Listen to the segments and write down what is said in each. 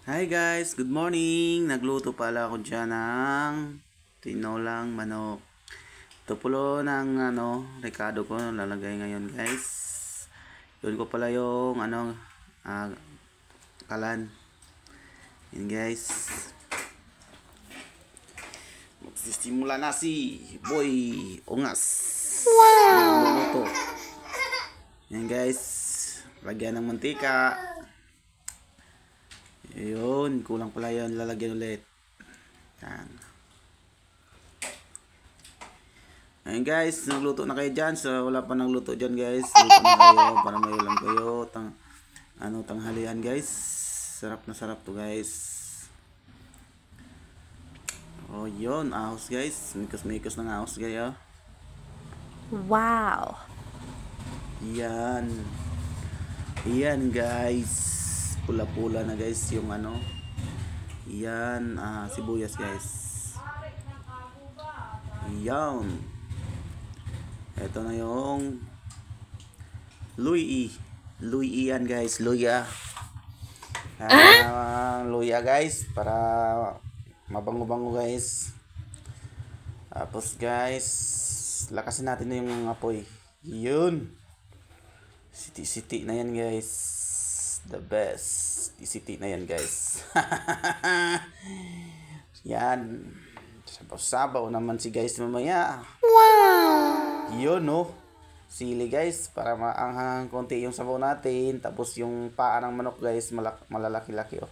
Hi guys, good morning. Nagluto pala ako dyan ng tinolang manok. Ito pulo ng rekado ko lalagay ngayon guys. Yun ko pala yung kalan. Yun guys. Magsisimula na si Boy Ungas. Wow! Yan guys. Lagyan ng mantika. Ayun, kulang pala yun. Lalagyan ulit. Yan. Ayun guys, nagluto na kayo dyan. So, wala pa nagluto dyan guys. Luto na kayo para may ulam kayo. Tanghalian guys. Sarap na sarap to guys. Oh, yun. Ahos guys. Mikos-mikos ng ahos kayo. Wow. Yan. Yan guys. Pula-pula na guys yung yan sibuyas guys. Yan, ito na yung luya yan guys. Luya guys para mabango-bango guys. Tapos guys, lakasin natin na yung apoy. Yun, siti-siti na yan guys. The best. Isiti na yan guys. Yan. Sabaw-sabaw naman si guys mamaya. Wow. Yun no. Sili guys. Para maanghang konti yung sabaw natin. Tapos yung paa ng manok guys. Malalaki-laki oh.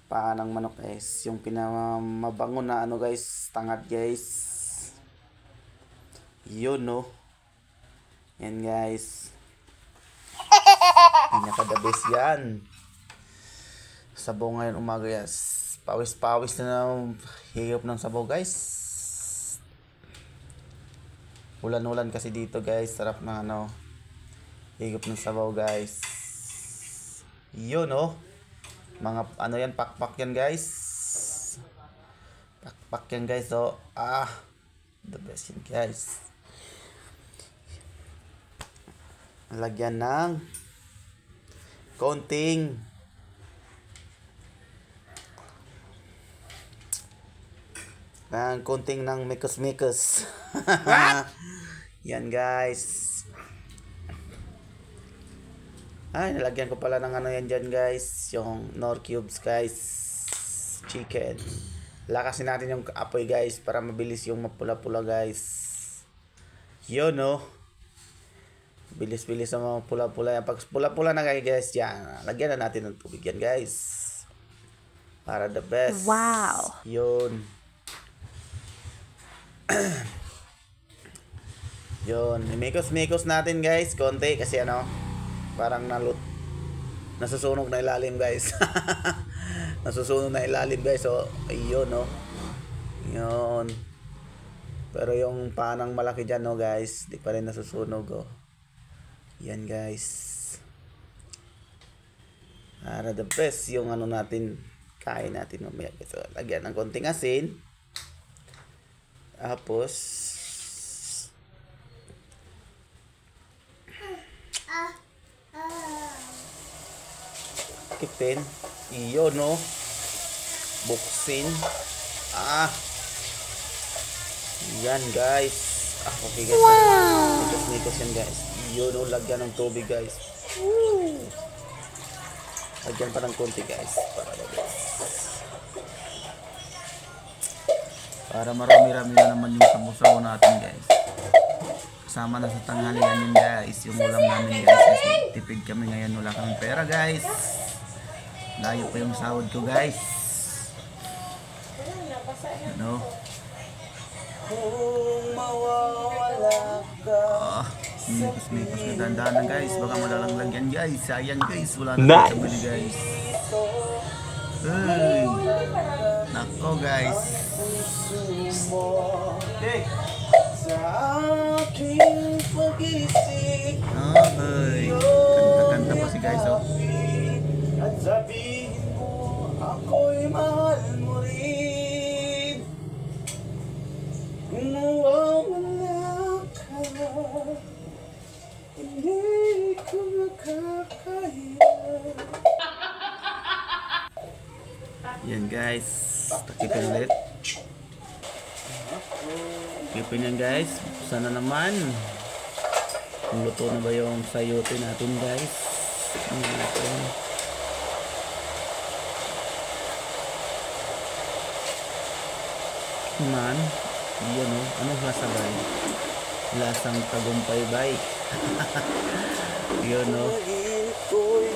Paa ng manok guys. Yung pinamabango na guys. Tangad guys. Yun no. Yan guys. Pinaka-the best yan. Sabaw ngayon umaga guys. Pawis-pawis na higop ng sabaw guys. Ulan-ulan kasi dito guys. Sarap na higop ng sabaw guys. Yun oh. Mga yan, pakpak yan guys. Pakpak yan guys oh. The best yan guys. Lagyan ng konting ng mikos-mikos. Yan guys. Nalagyan ko pala ng yan dyan guys. Yung Knorr cubes guys. Chicken. Lakasin natin yung apoy guys para mabilis yung mapula-pula guys. Yun no. Bilis-bilis sa mga pula-pula yan. Pag pula-pula na guys, yan. Lagyan na natin ng tubig yan guys. Para the best. Wow. Yun. Yun. Mikos-mikos natin guys. Konti kasi parang nasusunog na ilalim guys. Nasusunog na ilalim guys. So, ayun no. Yun. Pero yung panang malaki dyan guys. Di pa rin nasusunog oh. Yan guys. Para the best yung natin. Kain natin mamaya. So, lagyan ng konting asin. Tapos kipin. Iyo no. Buksin. Yan guys. Okay guys. Wow. Mikos yan guys. Yun o, lagyan ng tubig guys. Woo! Lagyan pa ng konti guys. Para marami-rami na naman yung sabaw natin guys. Kasama na sa tanghalian yun guys. Yung ulam namin guys. Kasi tipid kami ngayon. Wala kaming pera guys. Layo pa yung sahod ko guys. Kung mawawala ka. Mikos-mikos na dandanan guys. Baka malalaglag yan guys. Sayang guys. Wala na sabili guys. Hey. Nako guys. Sa aking pag-isip. Kanta-kanta pa si guys oh. At sabihin mo ako'y mahal mo rin. Kung mawawala ka, hindi ko makakaya. Yan guys. Takipin ulit. Takipin yan guys. Sana naman. Kung luto na ba yung sayote natin guys. Tingnan natin. Man. Yan o. Anong lasa ba? Lasang tagumpay bay. Yun o.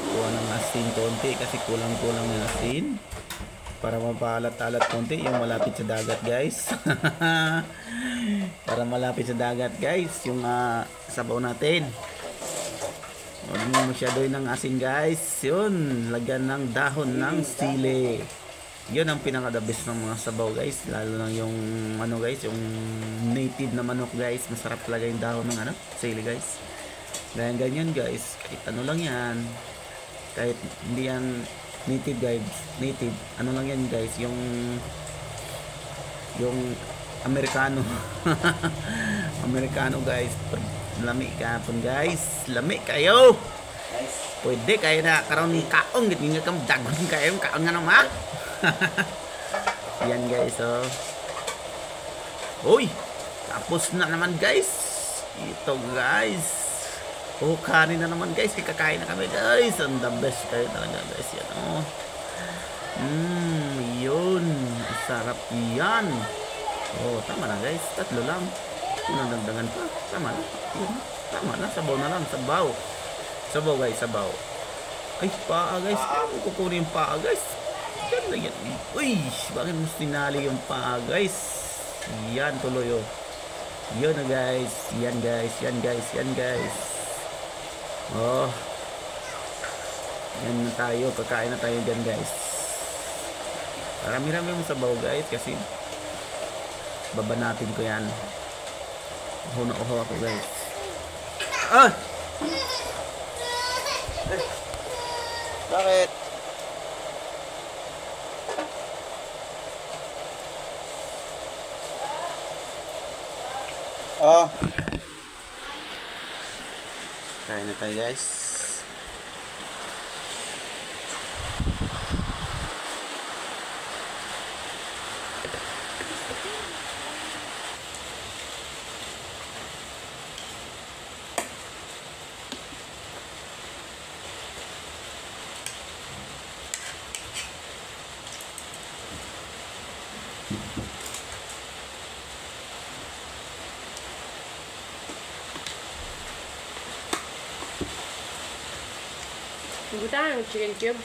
Kuha ng asin konti kasi kulang-kulang yung asin. Para mapalat-alat konti yung malapit sa dagat guys. Para malapit sa dagat guys yung sabaw natin. Huwag mo masyado ng asin guys. Yun, lagyan ng dahon ng sili. Yun ang pinaka-the best ng mga sabaw guys. Lalo na yung ano guys, yung native na manok guys. Masarap talaga yung dahon ng sili guys. Ganyan guys, kahit ano lang yan. Kahit hindi yan native guys, native ano lang yan guys, yung Amerikano. Amerikano guys, lami kapon guys, lami kayo. Pwede kayo na karon ni kaong gid nga kam dagon kayo kaong nga naman. Yan guys, oh. Uy, tapos na naman guys. Ito guys. Oh, kanin na naman guys. Kakain na kami guys. And the best kayo talaga guys. Yan oh. Yun. Sarap yan. Oh, tama na guys. Tatlo lang. Kung nagdagan pa. Tama na. Yun. Tama na. Sabaw na lang. Sabaw. Sabaw guys. Sabaw. Ay, paa guys. Ano kukunin yung paa guys? Yan na yan. Uy, bakit mas tinali yung paa guys? Yan tuloy oh. Yun na guys. Yan guys. Yan guys. Yan guys. Oh. Yan na tayo. Kakain na tayo dyan guys. Marami-rami yung sabaw guys. Kasi babanatin ko yan. Uho na uho ako guys. Ah! Bakit? Oh. Kain na tayo guys. Gusto ng chicken cube?